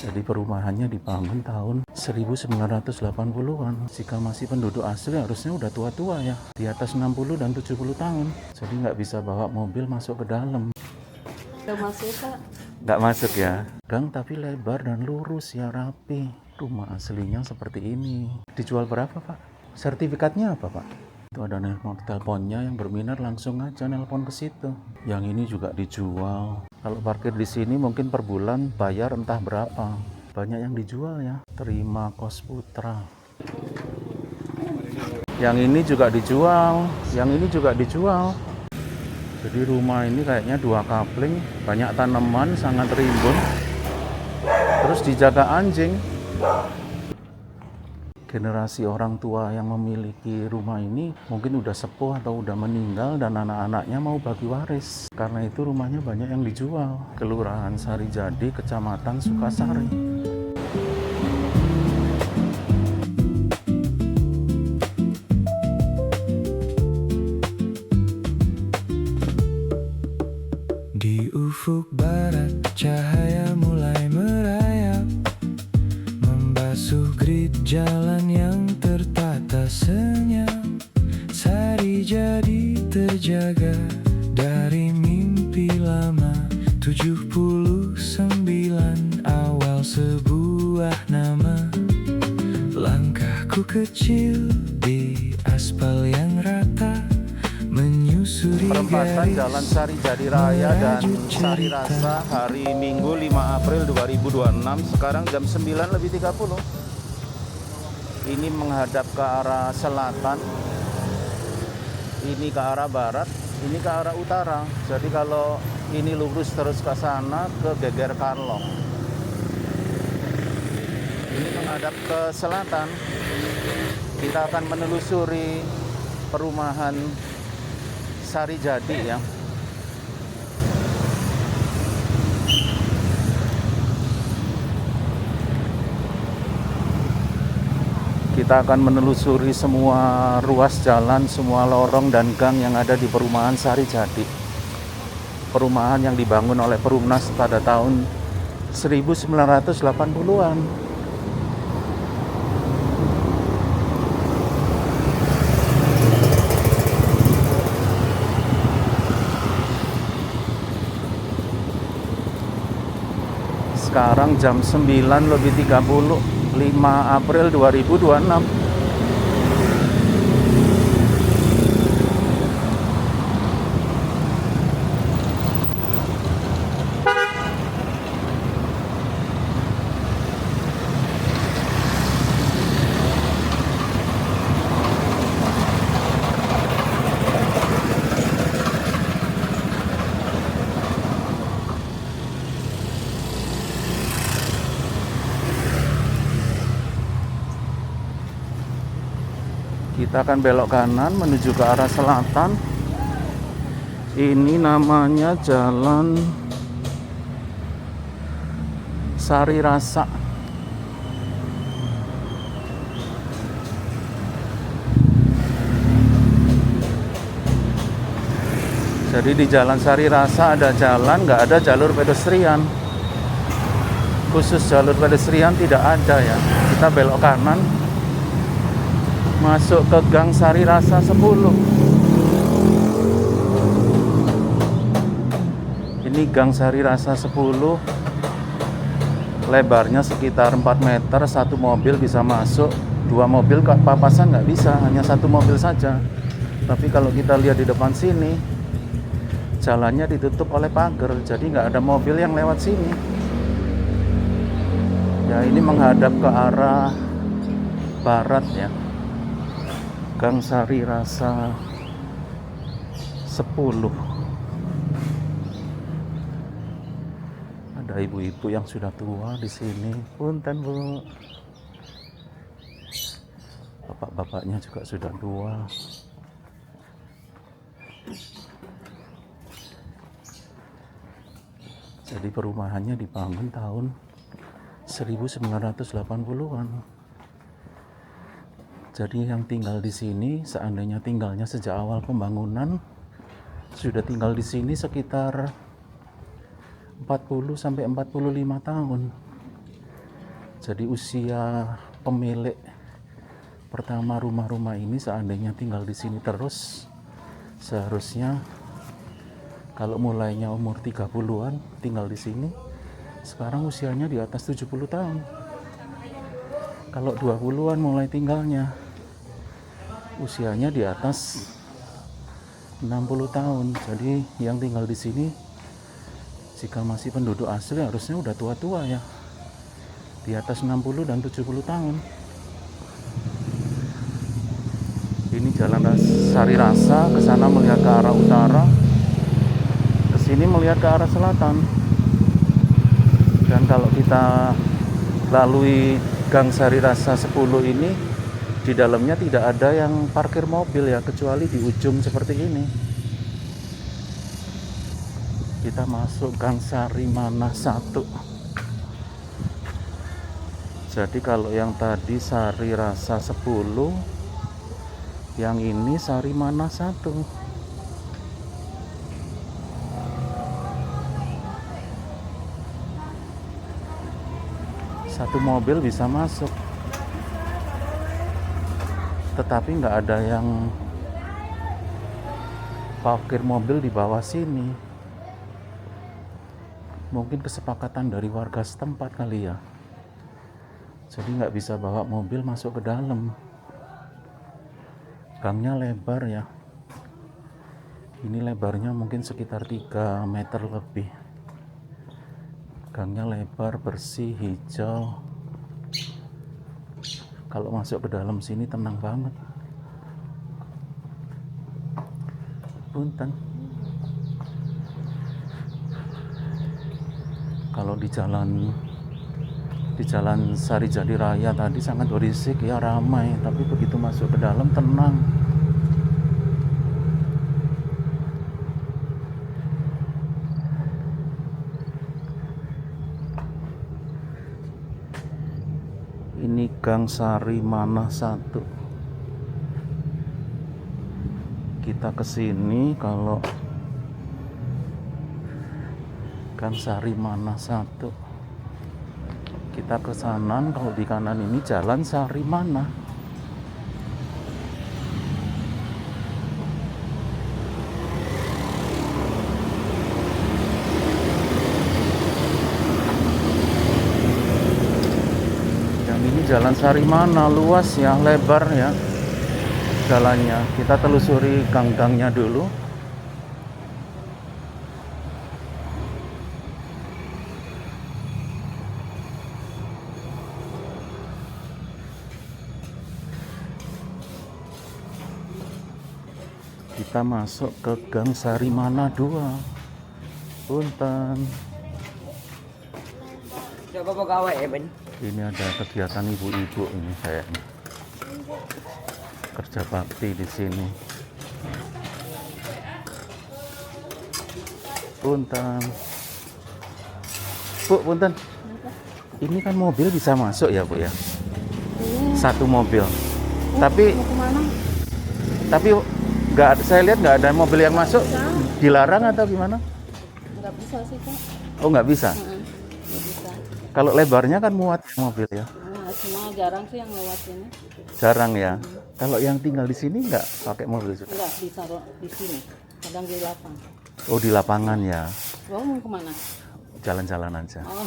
Jadi perumahannya dibangun tahun 1980-an. Jika masih penduduk asli harusnya udah tua-tua ya, di atas 60 dan 70 tahun. Jadi nggak bisa bawa mobil masuk ke dalam. Nggak masuk, Kak. Nggak masuk ya. Gang tapi lebar dan lurus ya, rapi. Rumah aslinya seperti ini. Dijual berapa, Pak? Sertifikatnya apa, Pak? Itu ada nomor teleponnya, yang berminat langsung aja nelpon ke situ. Yang ini juga dijual. Kalau parkir di sini mungkin per bulan bayar entah berapa. Banyak yang dijual ya. Terima Kos Putra. Yang ini juga dijual. Yang ini juga dijual. Jadi rumah ini kayaknya 2 kapling, banyak tanaman, sangat rimbun. Terus dijaga anjing. Generasi orang tua yang memiliki rumah ini mungkin udah sepuh atau udah meninggal dan anak-anaknya mau bagi waris. Karena itu rumahnya banyak yang dijual. Kelurahan Sarijadi, Kecamatan Sukasari. Di ufuk barat cahaya mulai merayap, membasuh grid jalan yang tertata senyap. Sarijadi terjaga dari mimpi lama. 79 awal sebuah nama. Langkahku kecil di aspal yang rata, menyusuri Perempatan garis Jalan Sarijadi Raya dan Sari Rasa hari Minggu 5 April 2026. Sekarang jam 9:30. Ini menghadap ke arah selatan, ini ke arah barat, ini ke arah utara. Jadi kalau ini lurus terus ke sana ke Geger Karlong. Ini menghadap ke selatan. Kita akan menelusuri perumahan Sarijadi ya. Kita akan menelusuri semua ruas jalan, semua lorong dan gang yang ada di perumahan Sarijadi. Perumahan yang dibangun oleh Perumnas pada tahun 1980-an. Sekarang jam 9:30, 5 April 2026. Kita akan belok kanan menuju ke arah selatan. Ini namanya Jalan Sari Rasa. Jadi di Jalan Sari Rasa ada jalan, nggak ada jalur pedestrian. Khusus jalur pedestrian tidak ada ya. Kita belok kanan masuk ke Gang Sari Rasa 10. Ini Gang Sari Rasa 10. Lebarnya sekitar 4 meter, 1 mobil bisa masuk. 2 mobil papasan nggak bisa, hanya 1 mobil saja. Tapi kalau kita lihat di depan sini, jalannya ditutup oleh pagar, jadi nggak ada mobil yang lewat sini. Ya, ini menghadap ke arah barat ya. Gang Sari Rasa 10. Ada ibu-ibu yang sudah tua di sini. Punten, Bu. Bapak-bapaknya juga sudah tua. Jadi perumahannya dibangun tahun 1980-an. Jadi yang tinggal di sini, seandainya tinggalnya sejak awal pembangunan, sudah tinggal di sini sekitar 40 sampai 45 tahun. Jadi usia pemilik pertama rumah-rumah ini seandainya tinggal di sini terus, seharusnya kalau mulainya umur 30-an tinggal di sini, sekarang usianya di atas 70 tahun. Kalau 20-an mulai tinggalnya, usianya di atas 60 tahun. Jadi yang tinggal di sini jika masih penduduk asli harusnya udah tua-tua ya, di atas 60 dan 70 tahun. Ini jalan Sari Rasa, ke sana melihat ke arah utara, ke sini melihat ke arah selatan. Dan kalau kita lalui Gang Sari Rasa 10 ini, di dalamnya tidak ada yang parkir mobil ya, kecuali di ujung seperti ini. Kita masuk Gang Sari Mana 1. Jadi kalau yang tadi Sari Rasa 10, yang ini Sari Mana 1. Satu mobil bisa masuk, tetapi nggak ada yang parkir mobil di bawah sini. Mungkin kesepakatan dari warga setempat kali ya. Jadi nggak bisa bawa mobil masuk ke dalam. Gangnya lebar ya. Ini lebarnya mungkin sekitar 3 meter lebih. Gangnya lebar, bersih, hijau. Kalau masuk ke dalam sini tenang banget. Punten. Kalau di jalan Sari Jadi Raya tadi sangat berisik ya, ramai, tapi begitu masuk ke dalam tenang. Ini Gang Sari Mana 1. Kita ke sini kalau Gang Sari Mana 1. Kita ke kanan, kalau di kanan ini Jalan Sari Mana. Yang ini Jalan Sari Mana, luas ya, lebar ya jalannya. Kita telusuri gang-gangnya dulu. Kita masuk ke Gang Sari Mana 2. Punten. Coba pegawai ya, Ben. Ini ada kegiatan ibu-ibu ini kayaknya. Kerja bakti di sini. Punten. Bu, punten. Ini kan mobil bisa masuk ya, Bu ya? Satu mobil. Tapi Mau kemana? nggak, saya lihat nggak ada mobil yang masuk. Dilarang atau gimana? Nggak bisa sih, Kak. Oh, nggak bisa. Nggak bisa. Kalau lebarnya kan muat mobil ya. Nah, cuma jarang sih yang lewat sini. Jarang ya. Kalau yang tinggal di sini nggak pakai mobil juga? Nggak bisa kok di sini. Kadang di lapang. Oh, di lapangan ya. Mau kemana? Jalan-jalan aja. Oh,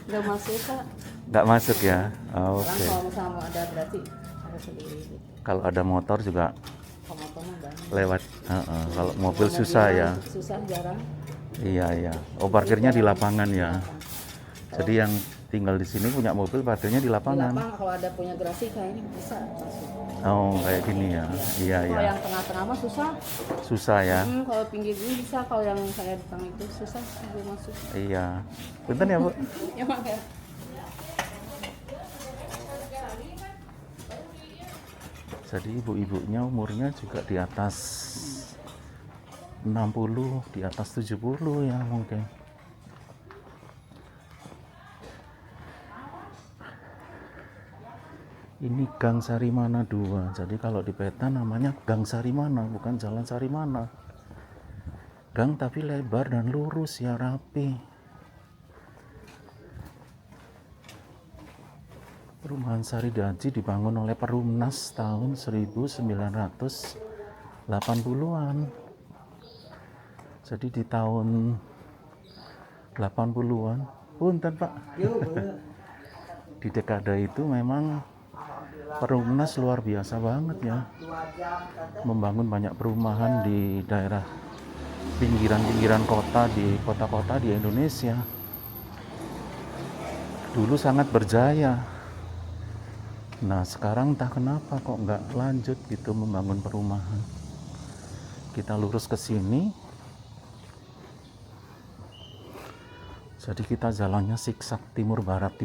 nggak masuk, Kak. Nggak masuk ya. Oh, Orang oke. kalau misalnya ada berarti harus sendiri. Kalau ada motor juga Kalau motor mah banyak. lewat. Kalau mobil susah ya. Susah, jarang. Iya ya. Oh, parkirnya di lapangan ya. Jadi yang tinggal di sini punya mobil parkirnya di Di lapangan. lapang kalau ada punya gerasi kayak ini bisa masuk. Oh, kayak gini ya. Iya Kalau ya. yang tengah-tengah mah susah. Susah ya. Kalau pinggir ini bisa. Kalau yang saya di tengah itu susah belum masuk. Iya. Punten ya, Bu. Ya makanya. Jadi ibu-ibunya umurnya juga di atas 60, di atas 70 ya mungkin. Ini Gang Sari Mana 2. Jadi kalau di peta namanya Gang Sari Mana, bukan Jalan Sari Mana. Gang tapi lebar dan lurus ya, rapi. Perumahan Sari Daji dibangun oleh Perumnas tahun 1980-an. Jadi di tahun 80-an, punten Pak. Di dekade itu memang Perumnas luar biasa banget ya. Membangun banyak perumahan di daerah pinggiran-pinggiran kota, di kota-kota di Indonesia. Dulu sangat berjaya. Nah sekarang entah kenapa kok nggak lanjut gitu membangun perumahan. Kita lurus ke sini. Jadi kita jalannya siksak timur barat.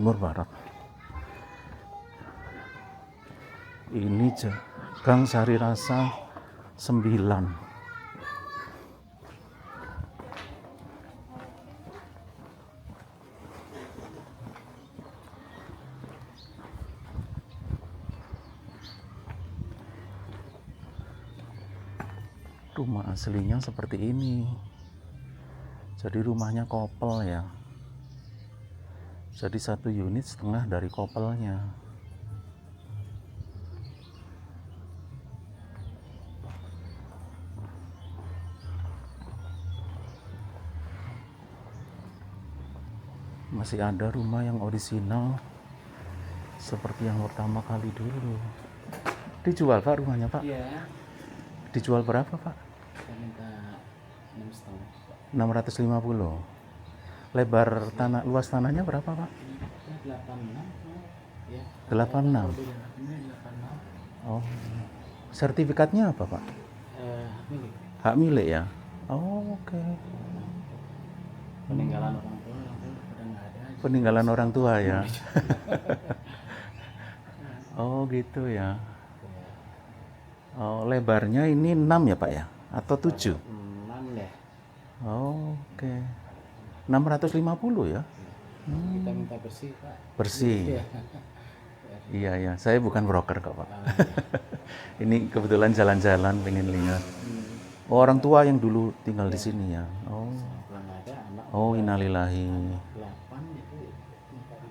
Ini Gang Sari Rasa 9. Rumah aslinya seperti ini. Jadi rumahnya kopel ya. Jadi 1 unit setengah dari kopelnya. Masih ada rumah yang orisinal seperti yang pertama kali dulu. Dijual Pak rumahnya Pak? Iya. Dijual berapa Pak? Saya minta 6,5. 650. Lebar tanah, luas tanahnya berapa Pak? 86. Ya. 86. Ini 86. Oh. Sertifikatnya apa Pak? Milik. Hak milik ya? Oh, oke. Peninggalan orang tua udah nggak ada. Peninggalan orang tua ya. Oh gitu ya. Oh, lebarnya ini 6 ya Pak ya? Atau 7? 6 deh. Oh, oke. 650 ya? Kita minta bersih Pak. Bersih. Iya. Iya ya, saya bukan broker kok Pak. Ah, Ini kebetulan jalan-jalan pengen lihat. Oh, orang tua yang dulu tinggal di sini ya. Oh. Belum ada anak. Oh, innalillahi. 8 itu.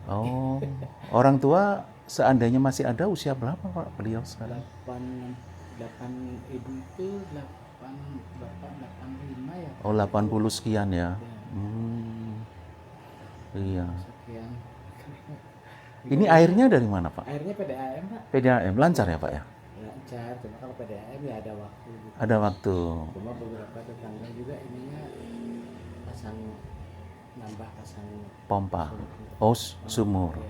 Oh. Orang tua seandainya masih ada usia berapa Pak beliau sekarang? 8 ibu itu 8 bapak 85 ya. Oh, 80 sekian ya. Ya. Iya. Sekian. Ini airnya dari mana Pak? Airnya PDAM Pak. PDAM lancar ya Pak ya? Lancar, cuma kalau PDAM ya ada waktu gitu. Ada waktu. Cuma beberapa tetangga juga ininya pasang Pompa. Oh, sumur. ya.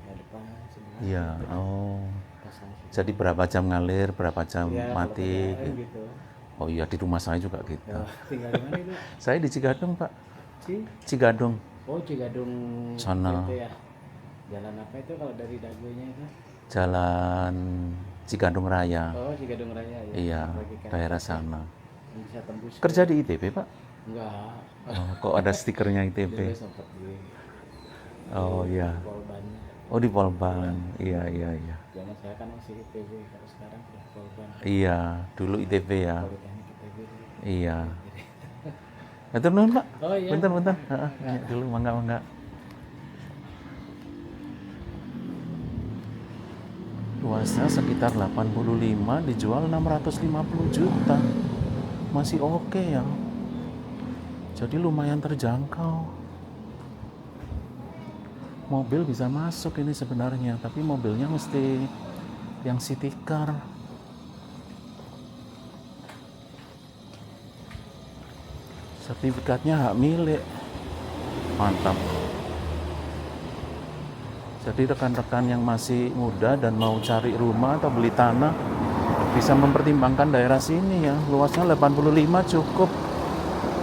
Ya depan sebelah. Iya. Oh. Pasang sumur. Jadi berapa jam ngalir, berapa jam Ya, kalau mati. PDAM gitu. Oh iya, di rumah saya juga gitu. Ya, tinggal di mana itu? Saya di Cigadung Pak. Cigadung. Oh, Cigadung Sana. gitu ya. Jalan apa itu kalau dari Dagonya itu? Jalan Cigadung Raya. Oh, Cigadung Raya ya. Iya, Bagi kan daerah sana. yang bisa tembus. Kerja di ITB Pak? Enggak. Oh, kok ada stikernya Dulu ITB? sempat di Oh iya. Polban. Oh di Polban. Iya. Zaman saya kan masih ITB, kalau sekarang sudah Polban. Iya, dulu ITB ya. Politeknik ITB dulu. Iya. Betul nuhun Pak. Oh iya. Bentar. Heeh, nanya dulu mangga. Luasnya sekitar 85, dijual 650 juta. Masih oke ya. Jadi lumayan terjangkau. Mobil bisa masuk ini sebenarnya, tapi mobilnya mesti yang city car. Sertifikatnya hak milik. Mantap. Jadi rekan-rekan yang masih muda dan mau cari rumah atau beli tanah bisa mempertimbangkan daerah sini ya. Luasnya 85 cukup.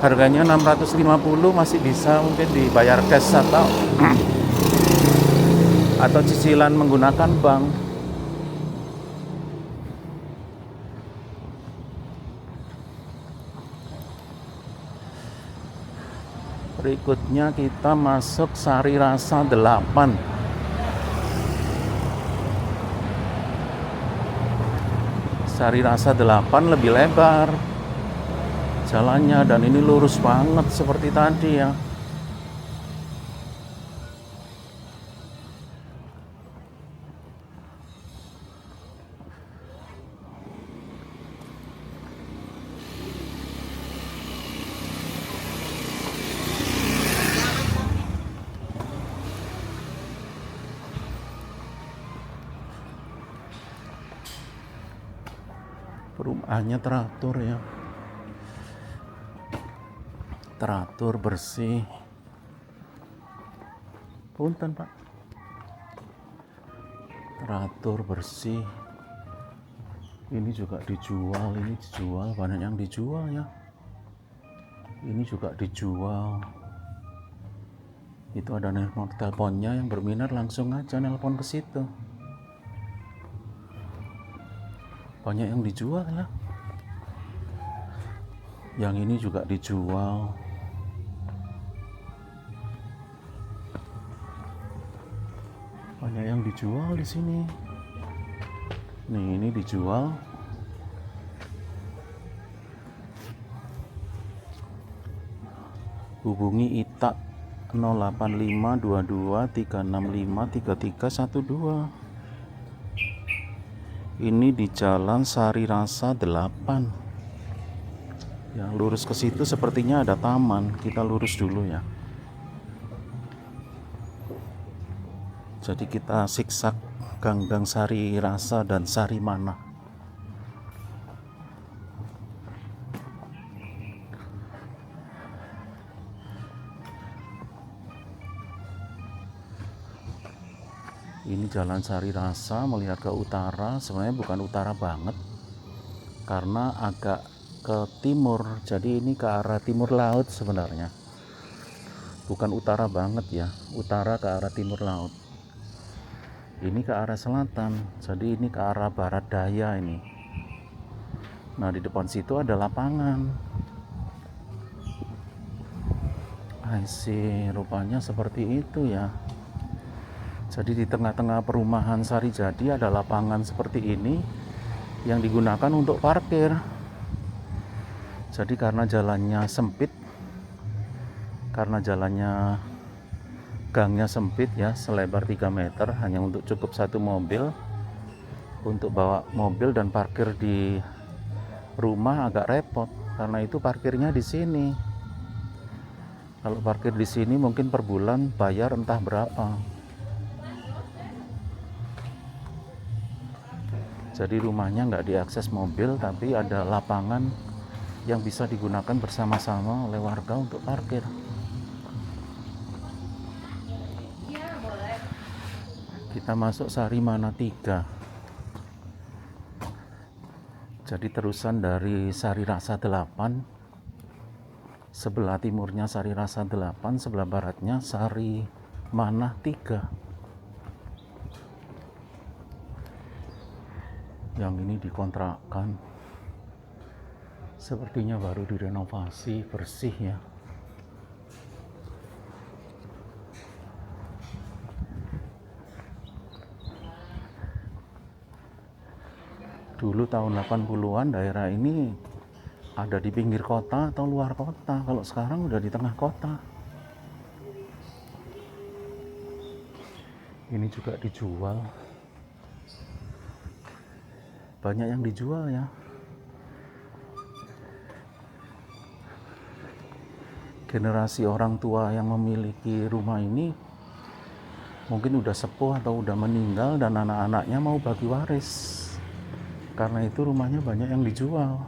Harganya 650 masih bisa mungkin dibayar cash atau cicilan menggunakan bank. Berikutnya kita masuk Sari Rasa 8. Sari Rasa 8 lebih lebar jalannya, dan ini lurus banget seperti tadi ya. Perumahannya teratur ya, teratur, bersih. Punten Pak, teratur, bersih. Ini juga dijual, ini dijual, banyak yang dijual ya. Ini juga dijual. Itu ada nomor teleponnya, yang berminat langsung aja nelpon ke situ. Banyak yang dijual ya. Yang ini juga dijual. Banyak yang dijual di sini. Nih, ini dijual. Hubungi Ita 085223653312. Ini di Jalan Sari Rasa 8. Yang lurus ke situ sepertinya ada taman. Kita lurus dulu ya. Jadi kita siksak Ganggang Sari Rasa dan Sari Manah. Ini Jalan Sari Rasa, melihat ke utara. Sebenarnya bukan utara banget, karena agak ke timur. Jadi ini ke arah timur laut sebenarnya. Bukan utara banget ya, utara ke arah timur laut. Ini ke arah selatan, jadi ini ke arah barat daya ini. Nah, di depan situ ada lapangan. Rupanya seperti itu ya. Jadi di tengah-tengah perumahan Sari Jadi ada lapangan seperti ini yang digunakan untuk parkir. Jadi karena jalannya sempit, gangnya sempit ya, selebar 3 meter, hanya untuk cukup satu mobil. Untuk bawa mobil dan parkir di rumah agak repot, karena itu parkirnya di sini. Kalau parkir di sini mungkin per bulan bayar entah berapa. Jadi rumahnya nggak diakses mobil, tapi ada lapangan yang bisa digunakan bersama-sama oleh warga untuk parkir. Kita masuk Sari Manah 3. Jadi terusan dari Sari Rasa 8. Sebelah timurnya Sari Rasa 8, sebelah baratnya Sari Manah 3. Yang ini dikontrakkan. Sepertinya baru direnovasi, bersih ya. Dulu tahun 80-an daerah ini ada di pinggir kota atau luar kota. Kalau sekarang udah di tengah kota. Ini juga dijual. Banyak yang dijual ya. Generasi orang tua yang memiliki rumah ini mungkin udah sepuh atau udah meninggal, dan anak-anaknya mau bagi waris. Karena itu rumahnya banyak yang dijual.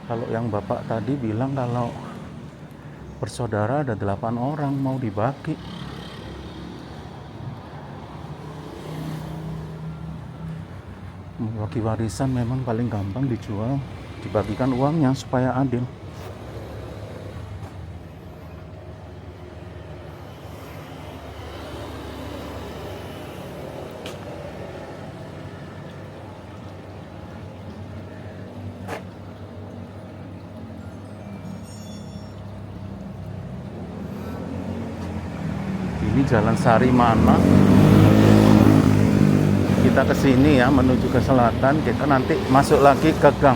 Kalau yang bapak tadi bilang kalau bersaudara ada 8 orang mau dibagi. Bagi warisan memang paling gampang dijual, dibagikan uangnya supaya adil. Ini Jalan Sari Manah. Kita ke sini ya, menuju ke selatan. Kita nanti masuk lagi ke gang.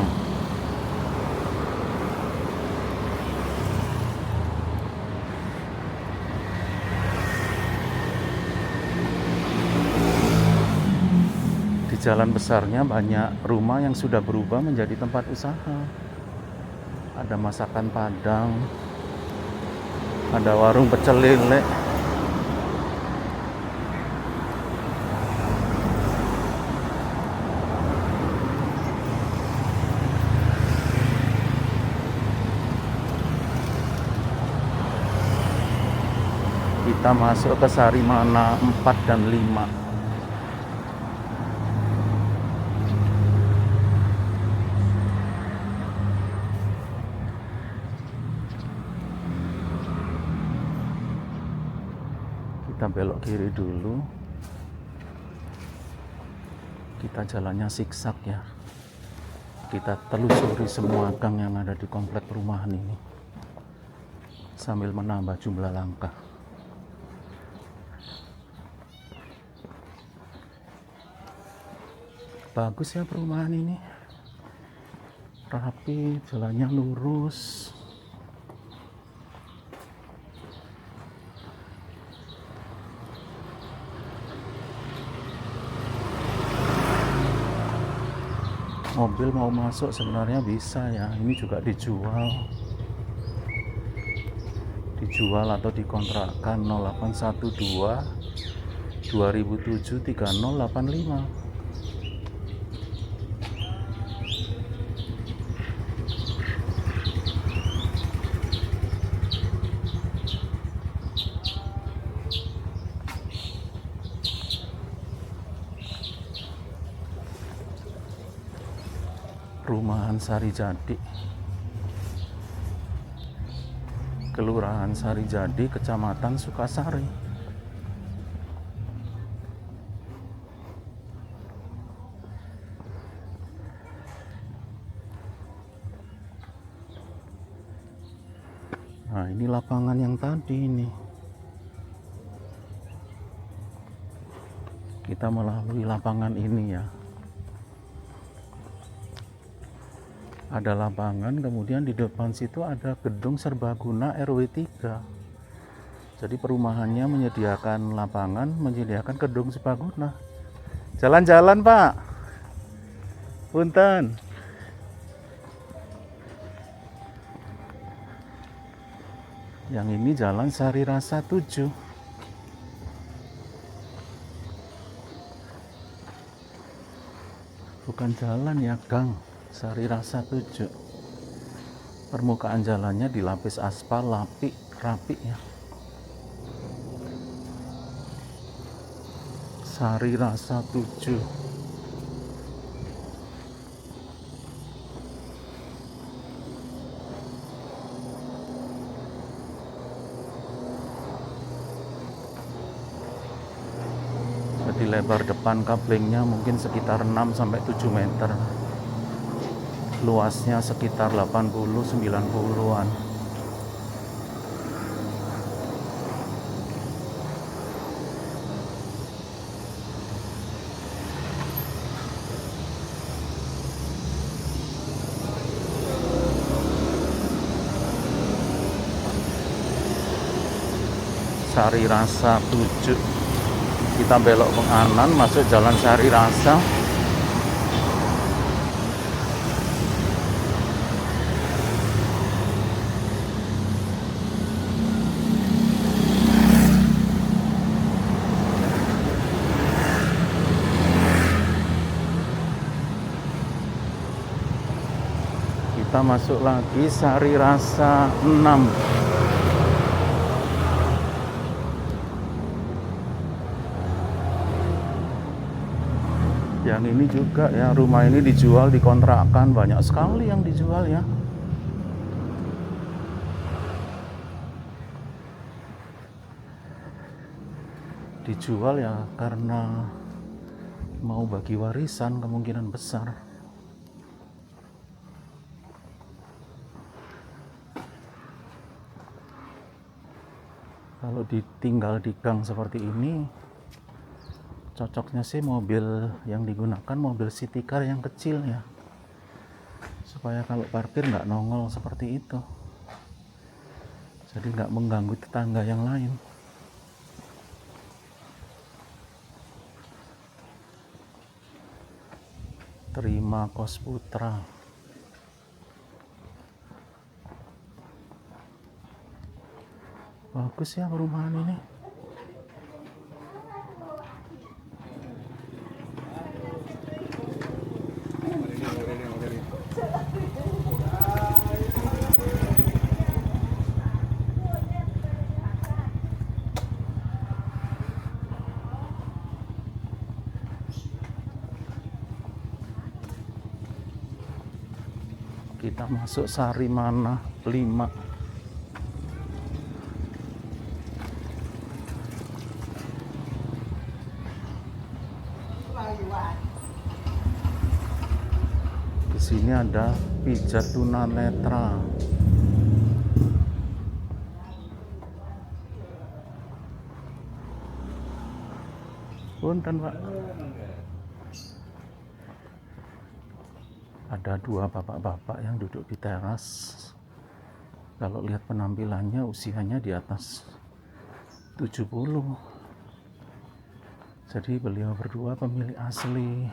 Di jalan besarnya banyak rumah yang sudah berubah menjadi tempat usaha. Ada masakan Padang, ada warung pecel lele. Kita masuk ke Sarimana 4 dan 5. Kita belok kiri dulu. Kita jalannya siksak ya. Kita telusuri semua gang yang ada di komplek perumahan ini sambil menambah jumlah langkah. Bagus ya perumahan ini, rapi, jalannya lurus. Mobil mau masuk sebenarnya bisa ya, ini juga dijual atau dikontrakkan 0812 2007 3085. Perumahan Sarijadi, Kelurahan Sarijadi, Kecamatan Sukasari. Nah, ini lapangan yang tadi ini. Kita melalui lapangan ini ya. Ada lapangan, kemudian di depan situ ada gedung serbaguna RW 3. Jadi perumahannya menyediakan lapangan, menyediakan gedung serbaguna. Jalan-jalan, Pak. Punten. Yang ini Jalan Sari Rasa 7. Bukan jalan ya, gang. Sari Rasa 7. Permukaan jalannya dilapis aspal, rapi ya. Sari Rasa 7. Jadi lebar depan kaplingnya mungkin sekitar 6 sampai 7 meter. Luasnya sekitar 80-90-an. Sari Rasa 7. Kita belok ke kanan masuk Jalan Sari Rasa. Kita masuk lagi Sari Rasa 6. Yang ini juga ya, rumah ini dijual, dikontrakkan, banyak sekali yang dijual ya. Dijual ya karena mau bagi warisan kemungkinan besar. Kalau ditinggal di gang seperti ini, cocoknya sih mobil yang digunakan mobil city car yang kecil ya, supaya kalau parkir nggak nongol seperti itu, jadi nggak mengganggu tetangga yang lain. Terima Kos Putra. Bagus ya perumahan ini. Kita masuk Sarimana 5. Di sini ada pijat tunanetra. Punten, Pak. Ada dua bapak-bapak yang duduk di teras. Kalau lihat penampilannya usianya di atas 70. Jadi beliau berdua pemilik asli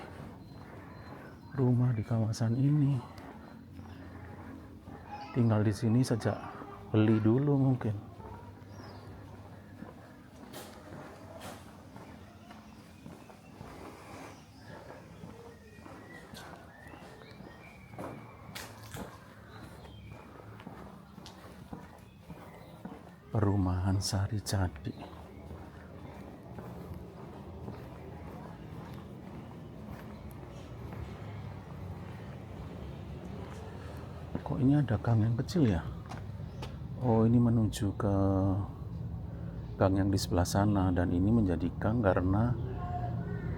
rumah di kawasan ini. Tinggal di sini sejak beli dulu mungkin. Perumahan Sari Jadi. Kok ini ada gang yang kecil ya? Oh, ini menuju ke gang yang di sebelah sana, dan ini menjadi gang karena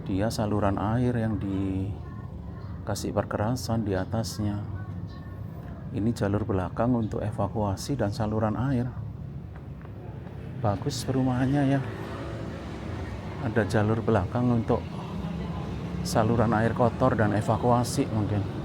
dia saluran air yang dikasih perkerasan di atasnya. Ini jalur belakang untuk evakuasi dan saluran air. Bagus perumahannya ya. Ada jalur belakang untuk saluran air kotor dan evakuasi mungkin.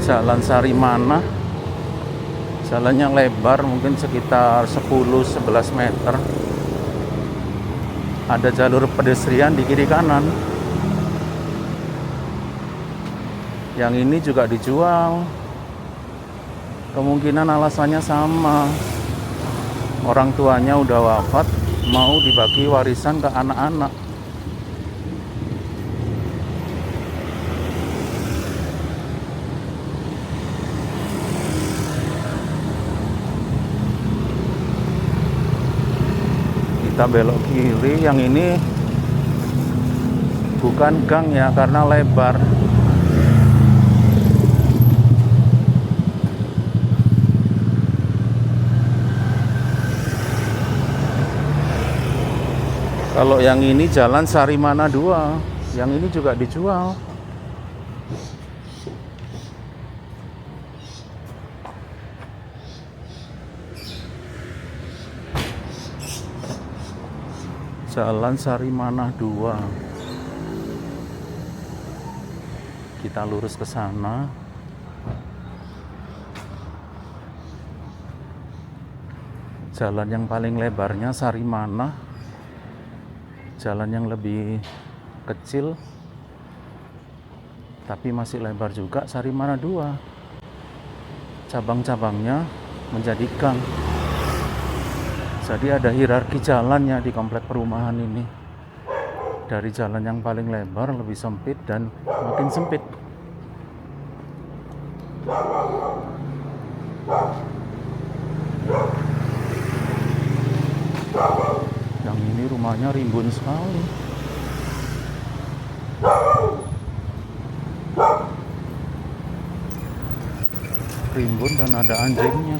Jalan Sarimana, jalannya lebar mungkin sekitar 10-11 meter. Ada jalur pedestrian di kiri kanan. Yang ini juga dijual. Kemungkinan alasannya sama. Orang tuanya udah wafat, mau dibagi warisan ke anak-anak. Kita belok kiri, yang ini bukan gang ya karena lebar. Kalau yang ini jalan Sarimana 2, yang ini juga dijual. Jalan Sarimana 2. Kita lurus ke sana. Jalan yang paling lebarnya Sarimana. Jalan yang lebih kecil tapi masih lebar juga Sarimana 2. Cabang-cabangnya menjadi gang. Jadi ada hierarki jalannya di komplek perumahan ini. Dari jalan yang paling lebar lebih sempit dan makin sempit. Yang ini rumahnya rimbun sekali. Rimbun dan ada anjingnya.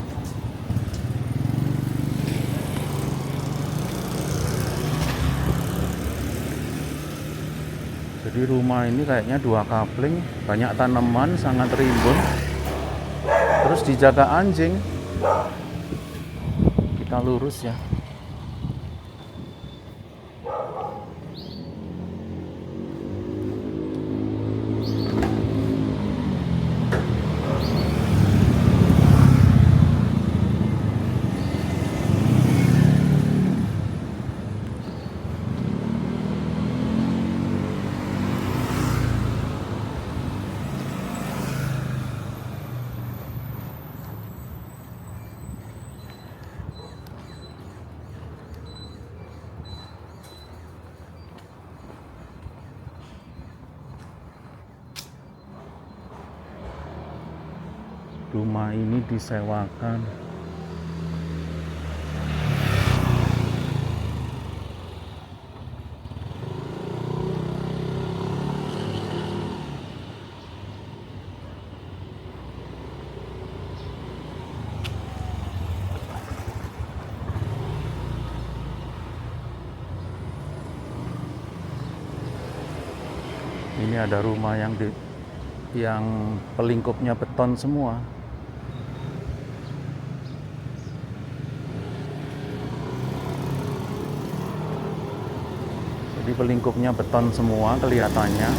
Jadi rumah ini kayaknya 2 kapling, banyak tanaman, sangat rimbun. Terus dijaga anjing. Kita lurus ya. rumah ini disewakan. Ini ada rumah yang pelingkupnya beton semua. Jadi pelingkupnya beton semua kelihatannya,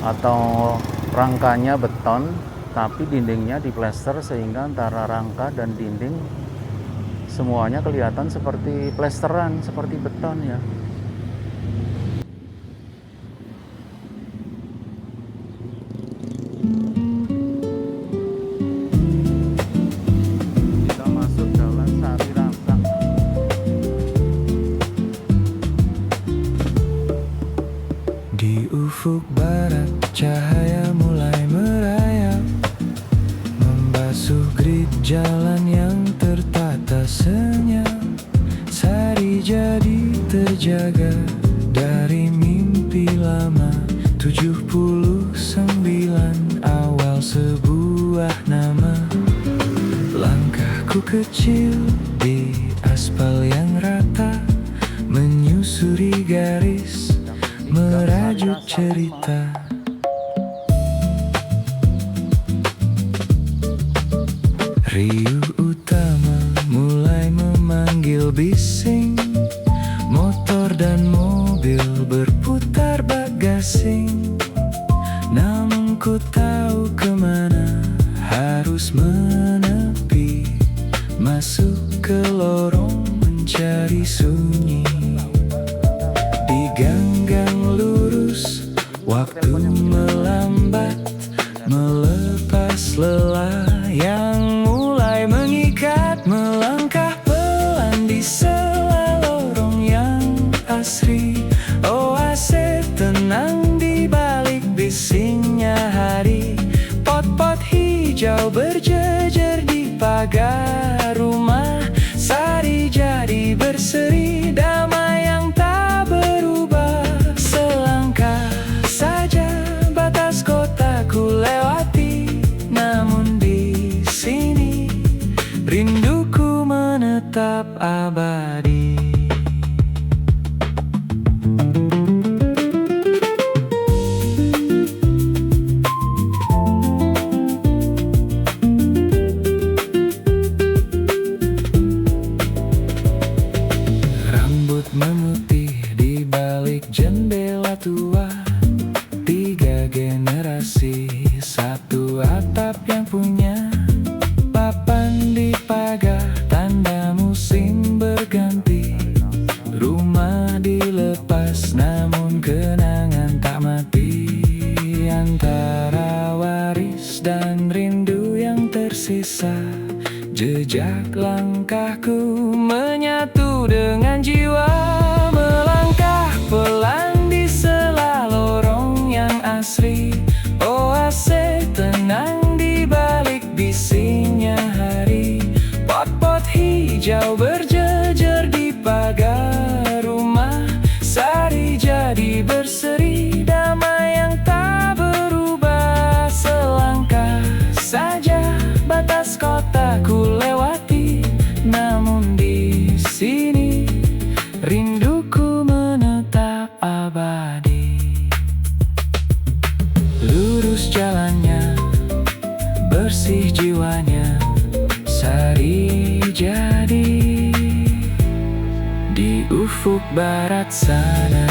atau rangkanya beton tapi dindingnya diplester sehingga antara rangka dan dinding semuanya kelihatan seperti plesteran, seperti beton ya. Kita masuk Jalan Sari Rangka. Di ufuk barat cahaya mulai merayap, membasuh grid jalan yang tertata senyap. Sari jadi terjaga dari mimpi lama. 79 awal sebuah nama. Langkahku kecil di aspal yang rata, menyusuri garis, merajut cerita. Riuh utama mulai memanggil bising, motor dan mobil berputar bak gasing. Namun ku tahu kemana harus menepi, masuk ke lorong mencari sunyi. Di gang-gang lurus, waktu melambat, melepas lelah yang mulai mengikat. Melangkah pelan di sela lorong yang asri, oase tenang di balik bisingnya hari. Pot-pot hijau berjejer di pagar rumah. Sari jadi berseri, damai yang tak berubah. Selangkah saja batas kotaku lewati, namun di sini rinduku menetap abadi. Rambut memutih di balik jendela tua. 3 generasi, satu atap yang punya. Papan di pagar, tanda musim berganti. Rumah dilepas, namun kenangan tak mati. Antara waris dan rindu yang tersisa, jejak langkahku menyatu dengan jiwa. Melangkah pelan di sela lorong yang asri, oase tenang di balik bisingnya hari. Pot-pot hijau berjejer di pagar rumah. Sari jadi berseri, damai yang tak berubah. Selangkah saja batas kotaku lewati, namun di sini rinduku menetap abadi. Lurus jalannya, bersih jiwanya. Sari jadi di ufuk barat sana.